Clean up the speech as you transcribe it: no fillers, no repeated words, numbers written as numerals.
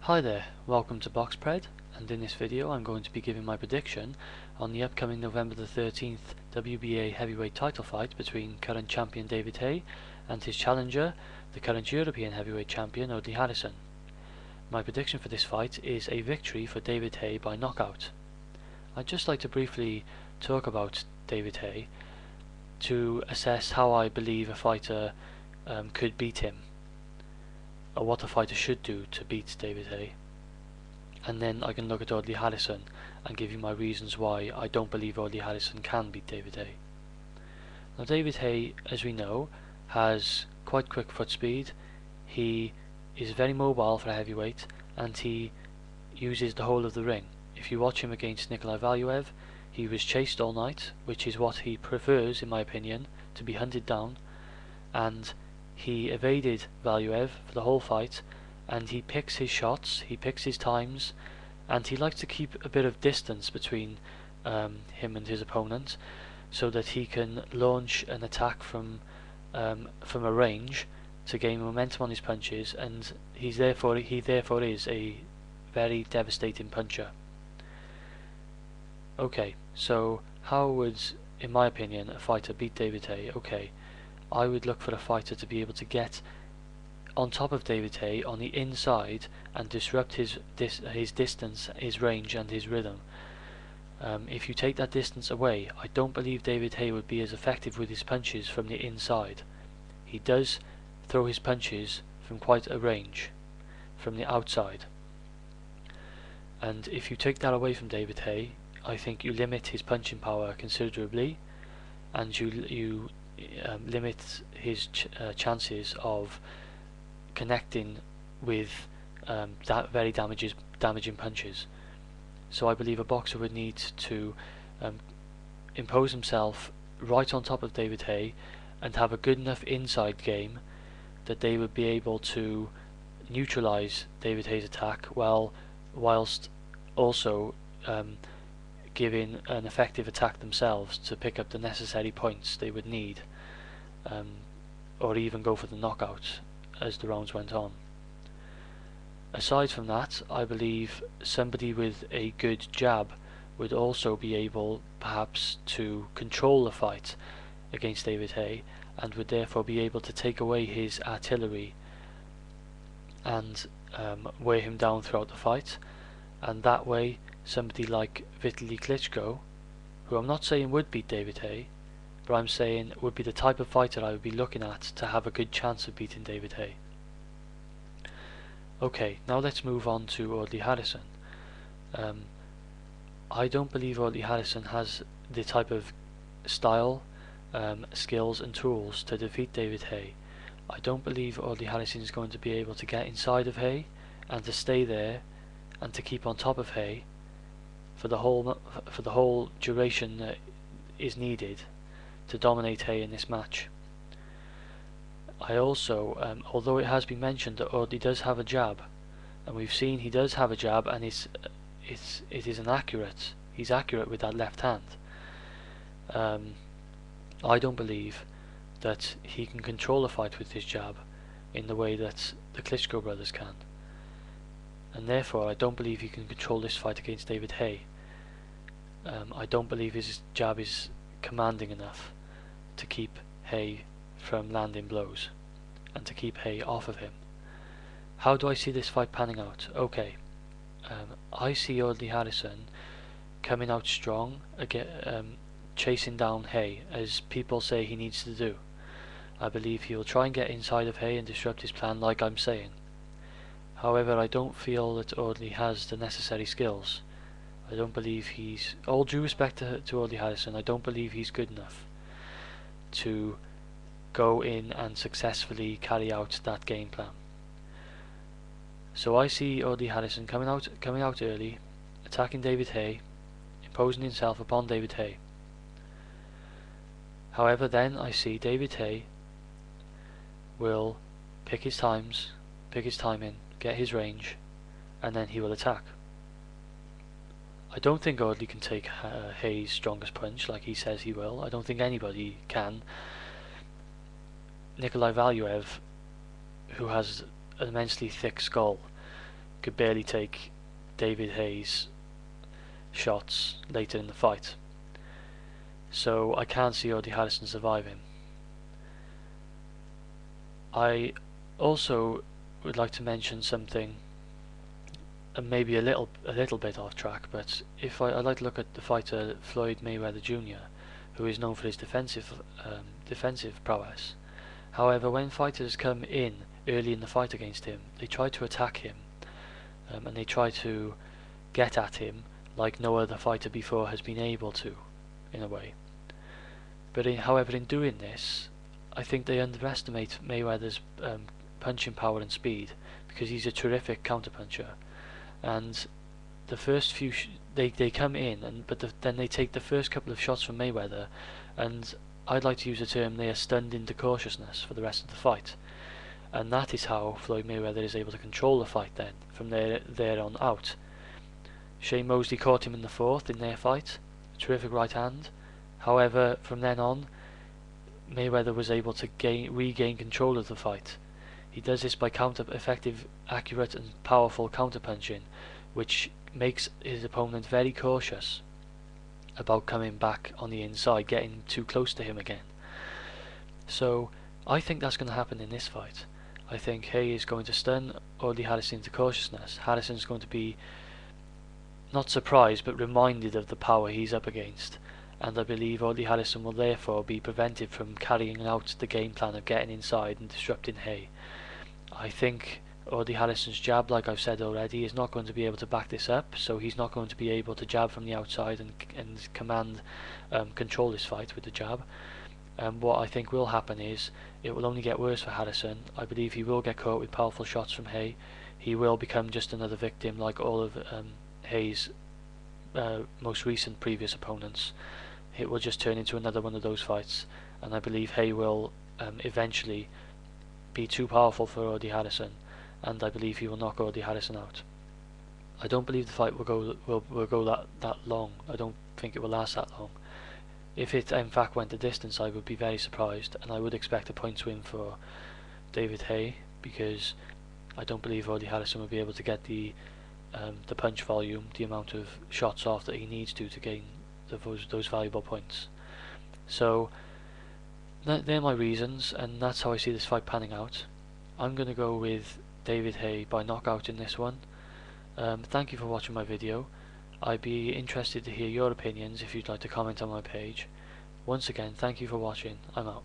Hi there, welcome to BoxPred, and in this video I'm going to be giving my prediction on the upcoming November the 13th WBA Heavyweight Title fight between current champion David Haye and his challenger, the current European Heavyweight Champion Audley. My prediction for this fight is a victory for David Haye by knockout. I'd just like to briefly talk about David Haye to assess how I believe a fighter could beat him, or what a fighter should do to beat David Haye, and then I can look at Audley and give you my reasons why I don't believe Audley can beat David Haye. Now David Haye, as we know, has quite quick foot speed. He is very mobile for a heavyweight, and he uses the whole of the ring. If you watch him against Nikolai Valuev, he was chased all night, which is what he prefers, in my opinion, to be hunted down, and he evaded Valuev for the whole fight, and he picks his shots, he picks his times, and he likes to keep a bit of distance between him and his opponent, so that he can launch an attack from a range to gain momentum on his punches, and he therefore is a very devastating puncher. Okay, so how would, in my opinion, a fighter beat David Haye? Okay, I would look for a fighter to be able to get on top of David Haye on the inside and disrupt his distance, his range and his rhythm. If you take that distance away, I don't believe David Haye would be as effective with his punches from the inside. He does throw his punches from quite a range, from the outside. And if you take that away from David Haye, I think you limit his punching power considerably, and you limit his chances of connecting with that very damaging punches. So I believe a boxer would need to impose himself right on top of David Haye and have a good enough inside game that they would be able to neutralize David Haye's attack whilst also giving an effective attack themselves to pick up the necessary points they would need, or even go for the knockout as the rounds went on. Aside from that, I believe somebody with a good jab would also be able perhaps to control the fight against David Haye, and would therefore be able to take away his artillery and wear him down throughout the fight, and that way somebody like Vitaly Klitschko, who I'm not saying would beat David Haye, but I'm saying would be the type of fighter I would be looking at to have a good chance of beating David Haye. Okay, now let's move on to Audley. I don't believe Audley has the type of style, skills and tools to defeat David Haye. I don't believe Audley is going to be able to get inside of Haye and to stay there and to keep on top of Haye for the whole duration that is needed to dominate Haye in this match. I also, although it has been mentioned that Audley does have a jab, and we've seen he does have a jab, and it is inaccurate. He's accurate with that left hand. I don't believe that he can control a fight with his jab in the way that the Klitschko brothers can, and therefore I don't believe he can control this fight against David Haye. I don't believe his jab is commanding enough to keep Haye from landing blows and to keep Haye off of him. How do I see this fight panning out? Okay, I see Audley coming out strong, chasing down Haye, as people say he needs to do. I believe he will try and get inside of Haye and disrupt his plan, like I'm saying. However, I don't feel that Audley has the necessary skills. I don't believe he's, all due respect to Audley I don't believe he's good enough to go in and successfully carry out that game plan. So I see Audley coming out early, attacking David Haye, imposing himself upon David Haye. However, then I see David Haye will pick his timing, get his range, and then he will attack. I don't think Audley can take Haye's strongest punch like he says he will. I don't think anybody can. Nikolai Valuev, who has an immensely thick skull, could barely take David Haye's shots later in the fight. So I can't see Audley Harrison surviving. I also would like to mention something, and maybe a little bit off track, but I'd like to look at the fighter Floyd Mayweather Jr., who is known for his defensive prowess. However, when fighters come in early in the fight against him, they try to attack him, and they try to get at him like no other fighter before has been able to, in a way. But however, in doing this, I think they underestimate Mayweather's punching power and speed, because he's a terrific counterpuncher. And the first few they come in, then they take the first couple of shots from Mayweather, and I'd like to use the term they are stunned into cautiousness for the rest of the fight. And that is how Floyd Mayweather is able to control the fight then, from there on out. Shane Mosley caught him in the fourth in their fight, a terrific right hand. However, from then on, Mayweather was able to regain control of the fight. He does this by effective, accurate and powerful counterpunching, which makes his opponent very cautious about coming back on the inside, getting too close to him again. So I think that's going to happen in this fight. I think Haye is going to stun Audley Harrison into cautiousness. Harrison's going to be not surprised, but reminded of the power he's up against, and I believe Audley Harrison will therefore be prevented from carrying out the game plan of getting inside and disrupting Haye. I think Audley Harrison's jab, like I've said already, is not going to be able to back this up, so he's not going to be able to jab from the outside and control this fight with the jab. What I think will happen is it will only get worse for Harrison. I believe he will get caught with powerful shots from Haye. He will become just another victim like all of Haye's most recent previous opponents. It will just turn into another one of those fights, and I believe Haye will eventually be too powerful for Audley Harrison, and I believe he will knock Audley Harrison out. I don't believe the fight will go that long. I don't think it will last that long. If it in fact went the distance, I would be very surprised, and I would expect a points win for David Haye, because I don't believe Audley Harrison will be able to get the punch volume, the amount of shots off that he needs to gain those valuable points. So they're my reasons, and that's how I see this fight panning out. I'm going to go with David Haye by knockout in this one. Thank you for watching my video. I'd be interested to hear your opinions if you'd like to comment on my page. Once again, thank you for watching. I'm out.